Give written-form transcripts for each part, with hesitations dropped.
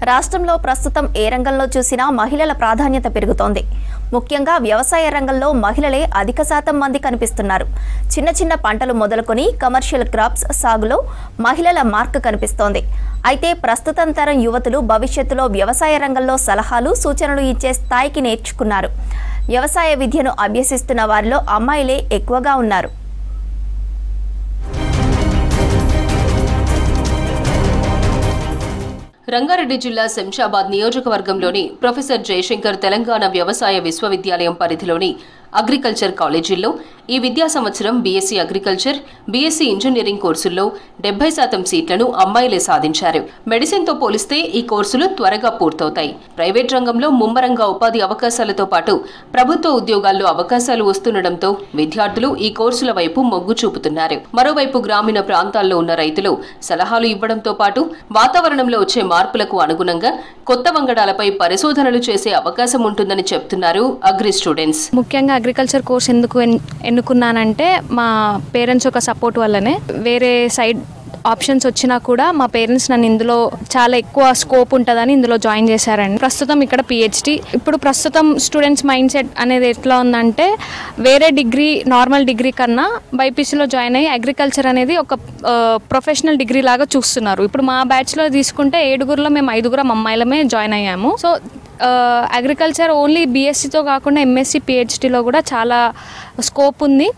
రాష్ట్రంలో ప్రస్తుతం ఏ రంగంలో చూసినా మహిళల ప్రాధాన్యత పెరుగుతోంది. ముఖ్యంగా వ్యవసాయ రంగంలో మహిళలే అధిక శాతం మంది కనిపిస్తున్నారు. చిన్న చిన్న పంటలు మొదలుకొని కమర్షియల్ క్రాప్స్ సాగులో మహిళల మార్క్ కనిపిస్తోంది. అయితే ప్రస్తుతం తరం యువతులు భవిష్యత్తులో వ్యవసాయ రంగంలో సలహాలు, సూచనలు ఇచ్చే స్థాయికి నేర్చుకున్నారు. వ్యవసాయ విద్యను అభ్యసిస్తున్న వారిలో అమ్మాయిలే ఎక్కువగా ఉన్నారు. రంగారెడ్డి జిల్లా శంషాబాద్ నియోజకవర్గంలోని ప్రొఫెసర్ జయశంకర్ తెలంగాణ వ్యవసాయ విశ్వవిద్యాలయం పరిధిలోని అగ్రికల్చర్ కాలేజీల్లో ఈ విద్యా సంవత్సరం బీఎస్సీ అగ్రికల్చర్, బీఎస్సీ ఇంజనీరింగ్ కోర్సుల్లో 70% సీట్లను అమ్మాయిలే సాధించారు. మెడిసిన్తో పోలిస్తే ఈ కోర్సులు త్వరగా పూర్తవుతాయి. ప్రైవేట్ రంగంలో ముమ్మరంగా ఉపాధి అవకాశాలతో పాటు ప్రభుత్వ ఉద్యోగాల్లో అవకాశాలు వస్తుండటంతో విద్యార్థులు ఈ కోర్సుల వైపు మొగ్గు చూపుతున్నారు. మరోవైపు గ్రామీణ ప్రాంతాల్లో ఉన్న రైతులు సలహాలు ఇవ్వడంతో పాటు వాతావరణంలో వచ్చే మార్పులకు అనుగుణంగా కొత్త వంగడాలపై పరిశోధనలు చేసే అవకాశం ఉంటుందని చెప్తున్నారు అగ్రి స్టూడెంట్స్. ముఖ్యంగా అగ్రికల్చర్ కోర్స్ ఎందుకు ఎన్నుకున్నానంటే మా పేరెంట్స్ ఒక సపోర్ట్ వల్లనే. వేరే సైడ్ ఆప్షన్స్ వచ్చినా కూడా మా పేరెంట్స్ నన్ను ఇందులో చాలా ఎక్కువ స్కోప్ ఉంటుందని ఇందులో జాయిన్ చేశారండి. ప్రస్తుతం ఇక్కడ పిహెచ్డి. ఇప్పుడు ప్రస్తుతం స్టూడెంట్స్ మైండ్ సెట్ అనేది ఎట్లా ఉందంటే వేరే డిగ్రీ, నార్మల్ డిగ్రీ కన్నా బైపీసీలో జాయిన్ అయ్యి అగ్రికల్చర్ అనేది ఒక ప్రొఫెషనల్ డిగ్రీ లాగా చూస్తున్నారు. ఇప్పుడు మా బ్యాచ్లో తీసుకుంటే 7గురిలో మేము 5గురం అమ్మాయిలమే జాయిన్ అయ్యాము. సో అగ్రికల్చర్ ఓన్లీ బీఎస్సీతో కాకుండా ఎంఎస్సీ, పిహెచ్డీలో కూడా చాలా స్కోప్ ఉంది.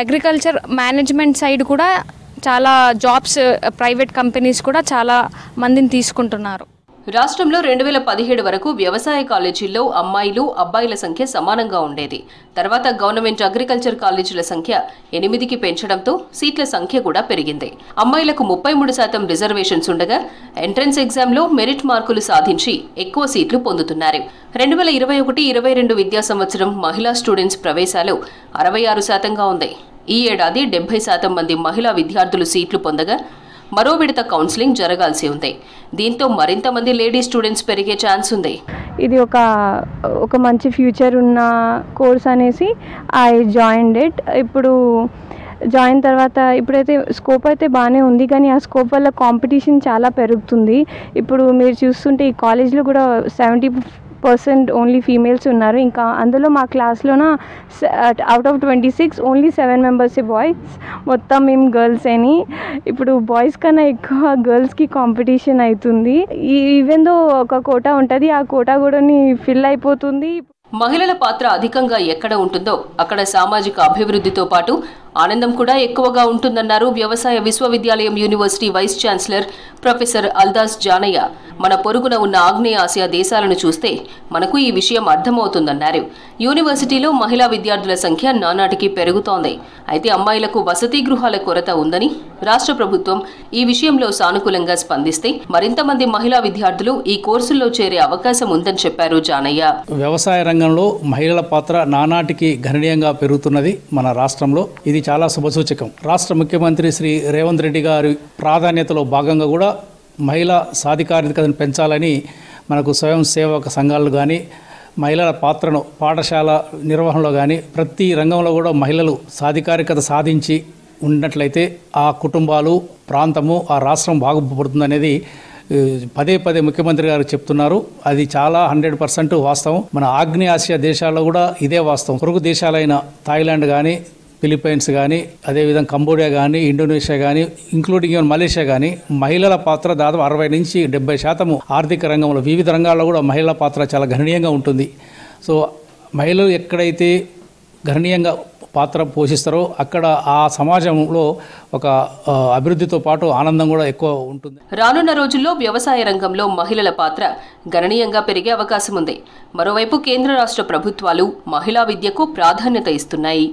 అగ్రికల్చర్ మేనేజ్మెంట్ సైడ్ కూడా చాలా జాబ్స్, ప్రైవేట్ కంపెనీస్ కూడా చాలా మందిని తీసుకుంటున్నారు. రాష్ట్రంలో 2017 వరకు వ్యవసాయ కాలేజీల్లో అమ్మాయిలు, అబ్బాయిల సంఖ్య సమానంగా ఉండేది. తర్వాత గవర్నమెంట్ అగ్రికల్చర్ కాలేజీల సంఖ్య 8కి పెంచడంతో సీట్ల సంఖ్య కూడా పెరిగింది. అమ్మాయిలకు 33% రిజర్వేషన్స్ ఉండగా ఎంట్రన్స్ ఎగ్జామ్లో మెరిట్ మార్కులు సాధించి ఎక్కువ సీట్లు పొందుతున్నారు. 2021-22 విద్యా సంవత్సరం మహిళా స్టూడెంట్స్ ప్రవేశాలు 66%గా ఉంది. ఈ ఏడాది 70% మంది మహిళా విద్యార్థులు సీట్లు పొందగా మరో విడత కౌన్సిలింగ్ జరగాల్సి ఉంది. దీంతో మరింత మంది లేడీ స్టూడెంట్స్ పెరిగే ఛాన్స్ ఉంది. ఇది ఒక మంచి ఫ్యూచర్ ఉన్న కోర్స్ అనేసి ఐ జాయిన్డ్ ఇట్. ఇప్పుడు జాయిన్ తర్వాత ఇప్పుడైతే స్కోప్ అయితే బాగానే ఉంది, కానీ ఆ స్కోప్ వల్ల కాంపిటీషన్ చాలా పెరుగుతుంది. ఇప్పుడు మీరు చూస్తుంటే ఈ కాలేజ్లో కూడా 70% ఓన్లీ ఫీమేల్స్ ఉన్నారు. ఇంకా అందులో మా క్లాస్లోన out of 26 only 7 members boys, మొత్తం మేము గర్ల్స్ అని. ఇప్పుడు బాయ్స్ కన్నా ఎక్కువ గర్ల్స్కి కాంపిటీషన్ అవుతుంది. ఈవెన్ దో ఒక కోటా ఉంటుంది, ఆ కోటా కూడా ఫిల్ అయిపోతుంది. మహిళల పాత్ర అధికంగా ఎక్కడ ఉంటుందో అక్కడ సామాజిక అభివృద్ధితో పాటు ఆనందం కూడా ఎక్కువగా ఉంటుందన్నారు వ్యవసాయ విశ్వవిద్యాలయం university vice chancellor professor Aldas Janaiah. మన పొరుగున ఉన్న ఆగ్నేయ ఆసియా దేశాలను చూస్తే మనకు ఈ విషయం అర్థమవుతుందన్నారు. యూనివర్సిటీలో మహిళా విద్యార్థుల సంఖ్య నానాటికి పెరుగుతోంది. అయితే అమ్మాయిలకు వసతి గృహాల కొరత ఉందని, రాష్ట్ర ప్రభుత్వం ఈ విషయంలో సానుకూలంగా స్పందిస్తే మరింత మంది మహిళా విద్యార్థులు ఈ కోర్సుల్లో చేరే అవకాశం ఉందని చెప్పారు జానయ్య. వ్యవసాయ రంగంలో మహిళల పాత్ర నానాటికి గణనీయంగా పెరుగుతున్నది మన రాష్ట్రంలో. ఇది చాలా శుభసూచకం. రాష్ట్ర ముఖ్యమంత్రి శ్రీ రేవంత్ రెడ్డి గారి ప్రాధాన్యతలో భాగంగా కూడా మహిళా సాధికారికతను పెంచాలని మనకు స్వయం సేవక సంఘాలు కానీ, మహిళల పాత్రను పాఠశాల నిర్వహణలో కానీ ప్రతి రంగంలో కూడా మహిళలు సాధికారికత సాధించి ఉన్నట్లయితే ఆ కుటుంబాలు, ప్రాంతము, ఆ రాష్ట్రం బాగుపడుతుందనేది పదే పదే ముఖ్యమంత్రి గారు చెప్తున్నారు. అది చాలా 100% వాస్తవం. మన ఆగ్నేయ ఆసియా దేశాల్లో కూడా ఇదే వాస్తవం. పొరుగు దేశాలైన థాయిలాండ్ కానీ, ఫిలిప్పైన్స్ కానీ, అదేవిధంగా కంబోడియా కానీ, ఇండోనేషియా కానీ, ఇంక్లూడింగ్ ఈవెన్ మలేషియా కానీ మహిళల పాత్ర దాదాపు 60 నుంచి 70% ఆర్థిక రంగంలో వివిధ రంగాల్లో కూడా మహిళల పాత్ర చాలా గణనీయంగా ఉంటుంది. సో మహిళలు ఎక్కడైతే గణనీయంగా పాత్ర పోషిస్తారో అక్కడ ఆ సమాజంలో ఒక అభివృద్ధితో పాటు ఆనందం కూడా ఎక్కువ ఉంటుంది. రానున్న రోజుల్లో వ్యవసాయ రంగంలో మహిళల పాత్ర గణనీయంగా పెరిగే అవకాశం ఉంది. మరోవైపు కేంద్ర రాష్ట్ర ప్రభుత్వాలు మహిళా విద్యకు ప్రాధాన్యత ఇస్తున్నాయి.